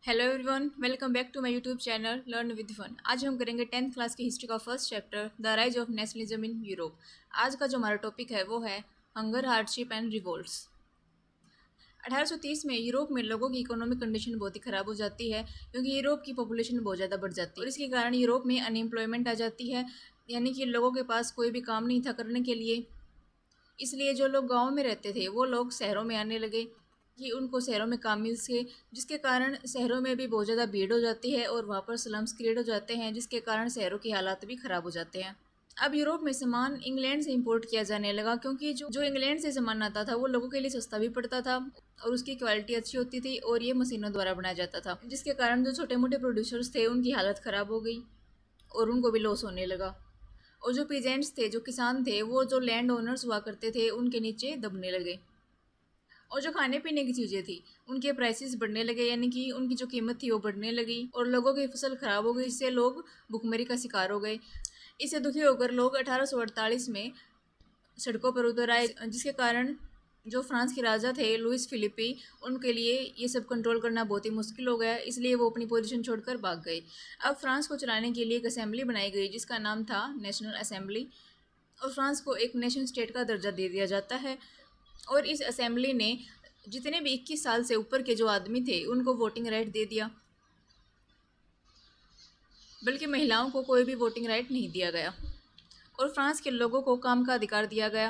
Hello everyone, welcome back to my YouTube channel learn with fun. आज हम करेंगे 10th class की history का first chapter the rise of nationalism in Europe. आज का जो हमारा टॉपिक है वो है हंगर, हार्डशिप एंड रिवोल्ट्स। 1830 में यूरोप में लोगों की इकोनॉमिक कंडीशन बहुत ही ख़राब हो जाती है क्योंकि यूरोप की पॉपुलेशन बहुत ज़्यादा बढ़ जाती है और इसके कारण यूरोप में अनएम्प्लॉयमेंट आ जाती है, यानी कि लोगों के पास कोई भी काम नहीं था करने के लिए। इसलिए जो लोग गाँव में रहते थे वो लोग शहरों में आने लगे कि उनको शहरों में काम मिल सके, जिसके कारण शहरों में भी बहुत ज़्यादा भीड़ हो जाती है और वहाँ पर स्लम्स क्रिएट हो जाते हैं, जिसके कारण शहरों के हालात भी ख़राब हो जाते हैं। अब यूरोप में सामान इंग्लैंड से इंपोर्ट किया जाने लगा क्योंकि जो इंग्लैंड से सामान आता था वो लोगों के लिए सस्ता भी पड़ता था और उसकी क्वालिटी अच्छी होती थी और ये मशीनों द्वारा बनाया जाता था, जिसके कारण जो छोटे मोटे प्रोड्यूसर्स थे उनकी हालत ख़राब हो गई और उनको भी लॉस होने लगा। और जो पीजेंट्स थे, जो किसान थे, वो जो लैंड ओनर्स हुआ करते थे उनके नीचे दबने लगे। और जो खाने पीने की चीज़ें थी उनके प्राइसेस बढ़ने लगे, यानी कि उनकी जो कीमत थी वो बढ़ने लगी और लोगों की फसल खराब हो गई, इससे लोग भुखमरी का शिकार हो गए। इससे दुखी होकर लोग 1848 में सड़कों पर उतर आए, जिसके कारण जो फ्रांस के राजा थे लुइस फिलिपी, उनके लिए ये सब कंट्रोल करना बहुत ही मुश्किल हो गया, इसलिए वो अपनी पोजीशन छोड़कर भाग गए। अब फ्रांस को चलाने के लिए एक असेंबली बनाई गई जिसका नाम था नेशनल असेंबली, और फ्रांस को एक नेशन स्टेट का दर्जा दे दिया जाता है। और इस असेंबली ने जितने भी 21 साल से ऊपर के जो आदमी थे उनको वोटिंग राइट दे दिया, बल्कि महिलाओं को कोई भी वोटिंग राइट नहीं दिया गया। और फ्रांस के लोगों को काम का अधिकार दिया गया,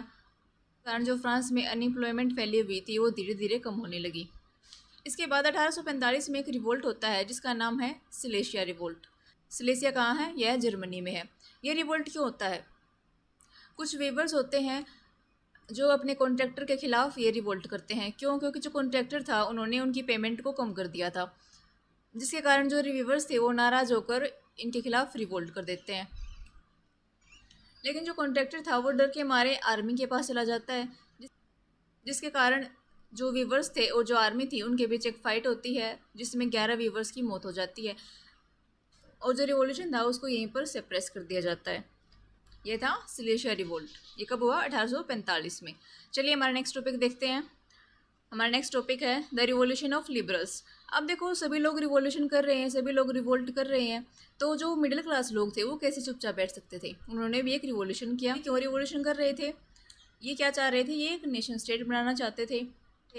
कारण जो फ्रांस में अनएम्प्लॉयमेंट फैली हुई थी वो धीरे धीरे कम होने लगी। इसके बाद 1845 में एक रिवोल्ट होता है जिसका नाम है सिलेशिया रिवोल्ट। सिलेशिया कहाँ है? यह जर्मनी में है। यह रिवोल्ट क्यों होता है? कुछ वीवर्स होते हैं जो अपने कॉन्ट्रैक्टर के खिलाफ ये रिवोल्ट करते हैं। क्यों? क्योंकि जो कॉन्ट्रैक्टर था उन्होंने उनकी पेमेंट को कम कर दिया था, जिसके कारण जो रिव्यूवर्स थे वो नाराज़ होकर इनके खिलाफ रिवोल्ट कर देते हैं। लेकिन जो कॉन्ट्रैक्टर था वो डर के मारे आर्मी के पास चला जाता है, जिसके कारण जो वीवर्स थे और जो आर्मी थी उनके बीच एक फ़ाइट होती है जिसमें 11 वीवर्स की मौत हो जाती है और जो रिवोल्यूशन था उसको यहीं पर सेप्रेस कर दिया जाता है। ये था सिलेशिया रिवोल्ट। ये कब हुआ? 1845 में। चलिए हमारा नेक्स्ट टॉपिक देखते हैं। हमारा नेक्स्ट टॉपिक है द रिवोल्यूशन ऑफ लिबरल्स। अब देखो, सभी लोग रिवोल्यूशन कर रहे हैं, सभी लोग रिवोल्ट कर रहे हैं, तो जो मिडिल क्लास लोग थे वो कैसे चुपचाप बैठ सकते थे? उन्होंने भी एक रिवोल्यूशन किया। क्यों रिवोल्यूशन कर रहे थे? ये क्या चाह रहे थे? ये एक नेशन स्टेट बनाना चाहते थे।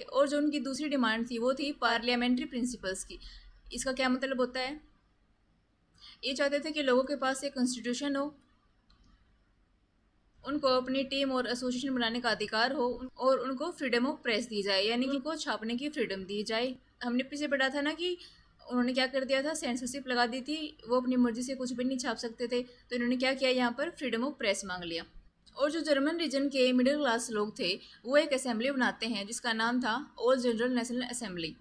और जो उनकी दूसरी डिमांड थी वो थी पार्लियामेंट्री प्रिंसिपल्स की। इसका क्या मतलब होता है? ये चाहते थे कि लोगों के पास एक कॉन्स्टिट्यूशन हो, उनको अपनी टीम और एसोसिएशन बनाने का अधिकार हो और उनको फ्रीडम ऑफ प्रेस दी जाए, यानी कि उनको छापने की फ्रीडम दी जाए। हमने पीछे पढ़ा था ना कि उन्होंने क्या कर दिया था, सेंसरशिप लगा दी थी, वो अपनी मर्जी से कुछ भी नहीं छाप सकते थे, तो इन्होंने क्या किया, यहाँ पर फ्रीडम ऑफ प्रेस मांग लिया। और जो जर्मन रीजन के मिडिल क्लास लोग थे वो एक असेंबली बनाते हैं जिसका नाम था ऑल जनरल नेशनल असेंबली।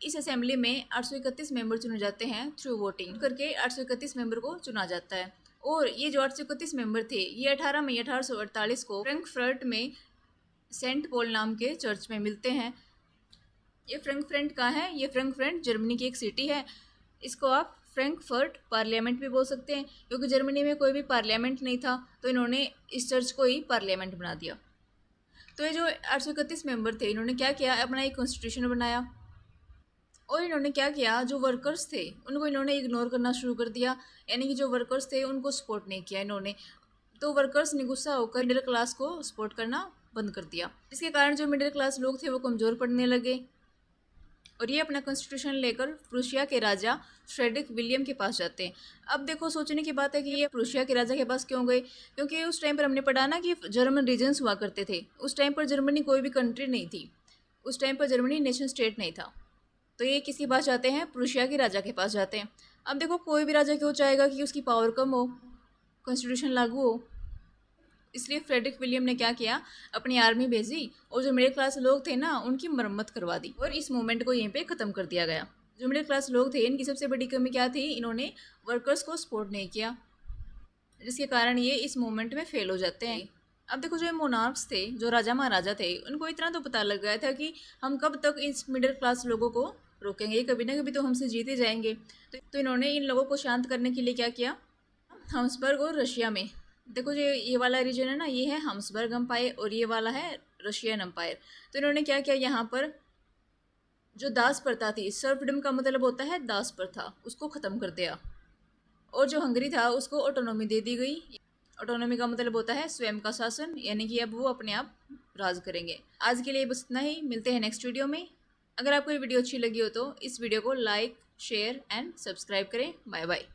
इस असेंबली में 831 मेंबर चुने जाते हैं थ्रू वोटिंग करके। 831 मेंबर को चुना जाता है और ये जो 831 मेंबर थे ये 18 मई 1848 को फ्रैंकफर्ट में सेंट पॉल नाम के चर्च में मिलते हैं। ये फ्रैंकफर्ट कहाँ है? ये फ्रैंकफर्ट जर्मनी की एक सिटी है। इसको आप फ्रैंकफर्ट पार्लियामेंट भी बोल सकते हैं, क्योंकि जर्मनी में कोई भी पार्लियामेंट नहीं था तो इन्होंने इस चर्च को ही पार्लियामेंट बना दिया। तो ये जो 831 मेंबर थे इन्होंने क्या किया, अपना एक कॉन्स्टिट्यूशन बनाया। और इन्होंने क्या किया, जो वर्कर्स थे उनको इन्होंने इग्नोर करना शुरू कर दिया, यानी कि जो वर्कर्स थे उनको सपोर्ट नहीं किया इन्होंने। तो वर्कर्स ने गुस्सा होकर मिडिल क्लास को सपोर्ट करना बंद कर दिया, इसके कारण जो मिडिल क्लास लोग थे वो कमज़ोर पड़ने लगे और ये अपना कॉन्स्टिट्यूशन लेकर प्रूशिया के राजा फ्रेडरिक विलियम के पास जाते हैं। अब देखो, सोचने की बात है कि ये प्रूशिया के राजा के पास क्यों गए, क्योंकि उस टाइम पर हमने पढ़ा ना कि जर्मन रीजन्स हुआ करते थे। उस टाइम पर जर्मनी कोई भी कंट्री नहीं थी, उस टाइम पर जर्मनी नेशन स्टेट नहीं था। तो ये किसके पास जाते हैं? प्रूशिया के राजा के पास जाते हैं। अब देखो, कोई भी राजा क्यों चाहेगा कि उसकी पावर कम हो, कॉन्स्टिट्यूशन लागू हो? इसलिए फ्रेडरिक विलियम ने क्या किया, अपनी आर्मी भेजी और जो मिडिल क्लास लोग थे ना उनकी मरम्मत करवा दी और इस मूवमेंट को यहीं पे ख़त्म कर दिया गया। जो मिडिल क्लास लोग थे इनकी सबसे बड़ी कमी क्या थी, इन्होंने वर्कर्स को सपोर्ट नहीं किया, जिसके कारण ये इस मूवमेंट में फेल हो जाते हैं। अब देखो, जो मोनार्क्स थे, जो राजा महाराजा थे, उनको इतना तो पता लग गया था कि हम कब तक इस मिडिल क्लास लोगों को रोकेंगे, कभी ना कभी तो हमसे जीते जाएंगे। तो इन्होंने इन लोगों को शांत करने के लिए क्या किया, हम्सबर्ग और रशिया में, देखो जो ये वाला रीजन है ना, ये है हम्सबर्ग अम्पायर और ये वाला है रशियन अम्पायर। तो इन्होंने क्या किया, यहाँ पर जो दास प्रथा थी, सर्वफ्रीडम का मतलब होता है दास प्रथा, उसको ख़त्म कर दिया। और जो हंगरी था उसको ऑटोनॉमी दे दी गई। ऑटोनॉमी का मतलब होता है स्वयं का शासन, यानी कि अब वो अपने आप राज करेंगे। आज के लिए बस इतना ही, मिलते हैं नेक्स्ट वीडियो में। अगर आपको ये वीडियो अच्छी लगी हो तो इस वीडियो को लाइक, शेयर एंड सब्सक्राइब करें। Bye bye.